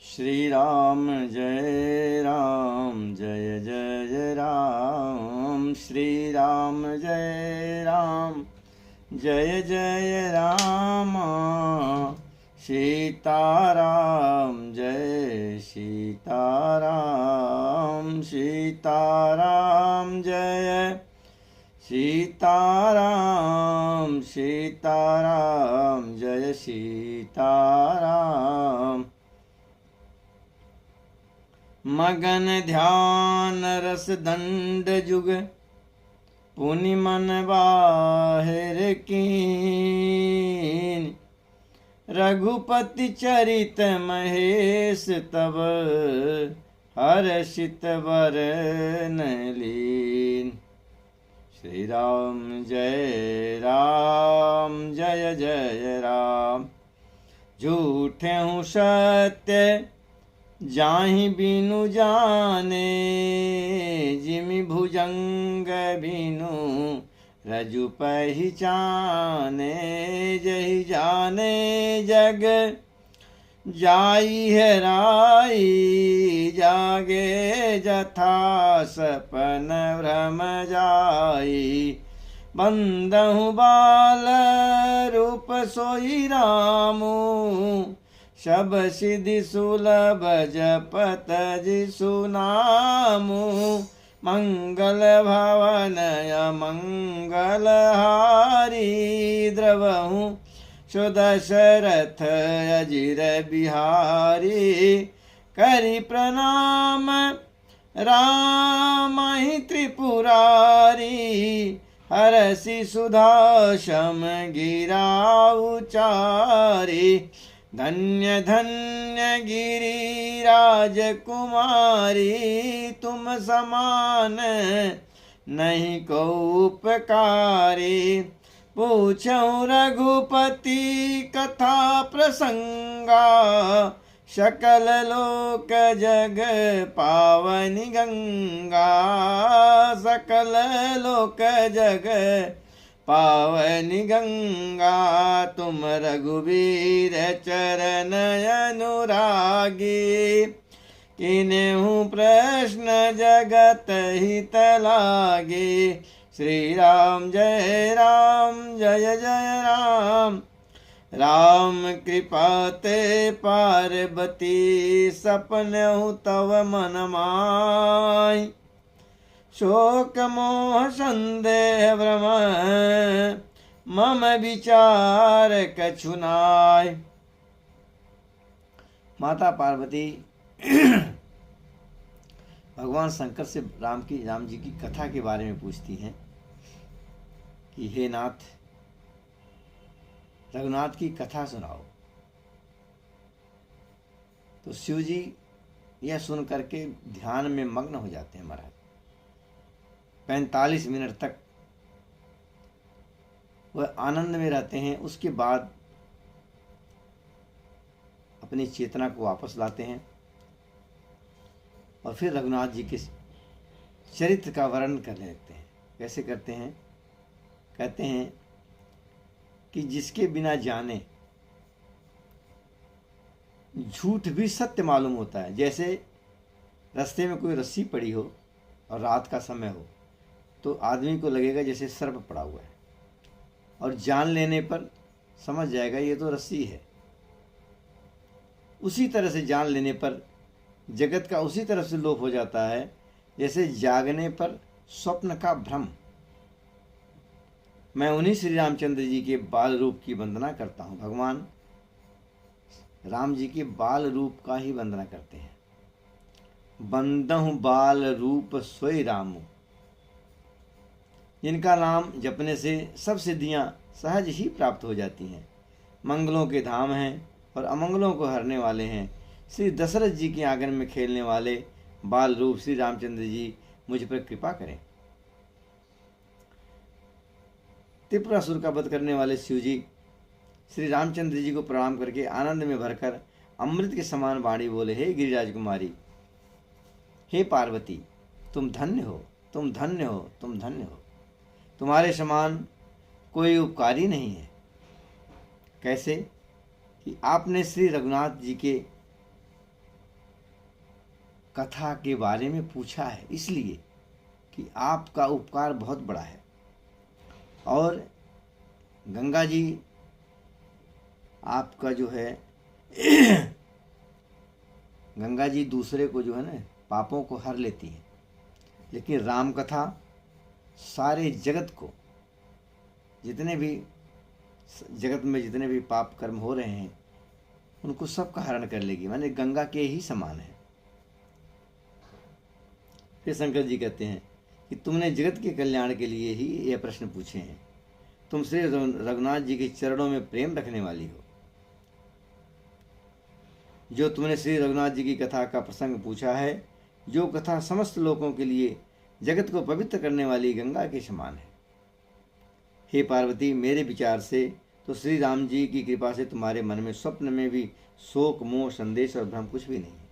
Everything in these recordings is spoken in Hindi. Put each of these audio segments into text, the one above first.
श्री राम जय जय राम। श्री राम जय जय राम। सीताराम जय सीताराम। सीताराम जय सीताराम। सीताराम जय सीताराम। मगन ध्यान रस दंड जुग पुनि मन बाहिर कीन। रघुपति चरित महेश तब हर्षित बरन लीन। श्री राम जय जय राम। झूठे हूँ सत्य जाहि बिनु जाने। जिमि भुजंग बिनु रजु पहचाने। जहि जाने जग जाई हेराई। जागे जथा सपन भ्रम जाई। बंदहु बाल रूप सोई रामू। शब सिद्धि सुलभ जपत जिसु नामु। मंगल भवन मंगल हारी। द्रवहु सुदशरथ अजिर बिहारी। करि प्रणाम रामहि त्रिपुरारी। हरषि सुधा शम गिरा उचारी। धन्य धन्य गिरिराज कुमारी। तुम समान नहीं को उपकारी। पूछऊं रघुपति कथा प्रसंगा। सकल लोक जग पावनी गंगा। सकल लोक जग पावनी गंगा। तुम रघुवीर चरण अनुरागी। किन्हु प्रश्न जगत हित लागे। श्री राम जय जय राम। राम कृपा ते पार्वती। सपनहु तव मन माय। शोक मोह संदेह भ्रम मम विचार कछु नाय। माता पार्वती भगवान शंकर से राम जी की कथा के बारे में पूछती हैं कि हे नाथ, रघुनाथ की कथा सुनाओ। तो शिव जी यह सुन करके ध्यान में मग्न हो जाते हैं। महाराज 45 मिनट तक वह आनंद में रहते हैं। उसके बाद अपनी चेतना को वापस लाते हैं और फिर रघुनाथ जी के चरित्र का वर्णन करने लगते हैं। कैसे करते हैं? कहते हैं कि जिसके बिना जाने झूठ भी सत्य मालूम होता है। जैसे रास्ते में कोई रस्सी पड़ी हो और रात का समय हो तो आदमी को लगेगा जैसे सर्प पड़ा हुआ है, और जान लेने पर समझ जाएगा ये तो रस्सी है। उसी तरह से जान लेने पर जगत का उसी तरह से लोप हो जाता है जैसे जागने पर स्वप्न का भ्रम। मैं उन्हीं श्री रामचंद्र जी के बाल रूप की वंदना करता हूँ। भगवान राम जी के बाल रूप का ही वंदना करते हैं। बंदहु बाल रूप सोई रामू। जिनका नाम जपने से सब सिद्धियां सहज ही प्राप्त हो जाती हैं। मंगलों के धाम हैं और अमंगलों को हरने वाले हैं। श्री दशरथ जी के आंगन में खेलने वाले बाल रूप श्री रामचंद्र जी मुझ पर कृपा करें। त्रिपुरासुर का वध करने वाले शिव जी श्री रामचंद्र जी को प्रणाम करके आनंद में भरकर अमृत के समान वाणी बोले, हे गिरिराज कुमारी, हे पार्वती, तुम धन्य हो, तुम धन्य हो, तुम धन्य हो। तुम्हारे समान कोई उपकारी नहीं है। कैसे कि आपने श्री रघुनाथ जी के कथा के बारे में पूछा है, इसलिए कि आपका उपकार बहुत बड़ा है। और गंगा जी आपका जो है गंगा जी दूसरे को जो है ना पापों को हर लेती है, लेकिन राम कथा सारे जगत को, जितने भी जगत में जितने भी पाप कर्म हो रहे हैं उनको सबका हरण कर लेगी, माने गंगा के ही समान है। फिर शंकर जी कहते हैं कि तुमने जगत के कल्याण के लिए ही यह प्रश्न पूछे हैं। तुम श्री रघुनाथ जी के चरणों में प्रेम रखने वाली हो। जो तुमने श्री रघुनाथ जी की कथा का प्रसंग पूछा है, जो कथा समस्त लोगों के लिए जगत को पवित्र करने वाली गंगा के समान है। हे पार्वती, मेरे विचार से तो श्री राम जी की कृपा से तुम्हारे मन में स्वप्न में भी शोक, मोह, संदेश और भ्रम कुछ भी नहीं है।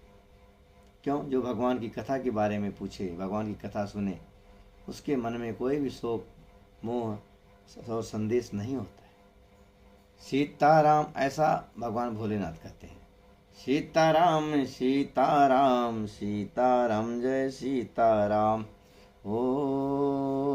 क्यों? जो भगवान की कथा के बारे में पूछे, भगवान की कथा सुने, उसके मन में कोई भी शोक, मोह और संदेश नहीं होता है। सीताराम, ऐसा भगवान भोलेनाथ कहते हैं। सीताराम सीताराम सीताराम जय सीताराम। ओ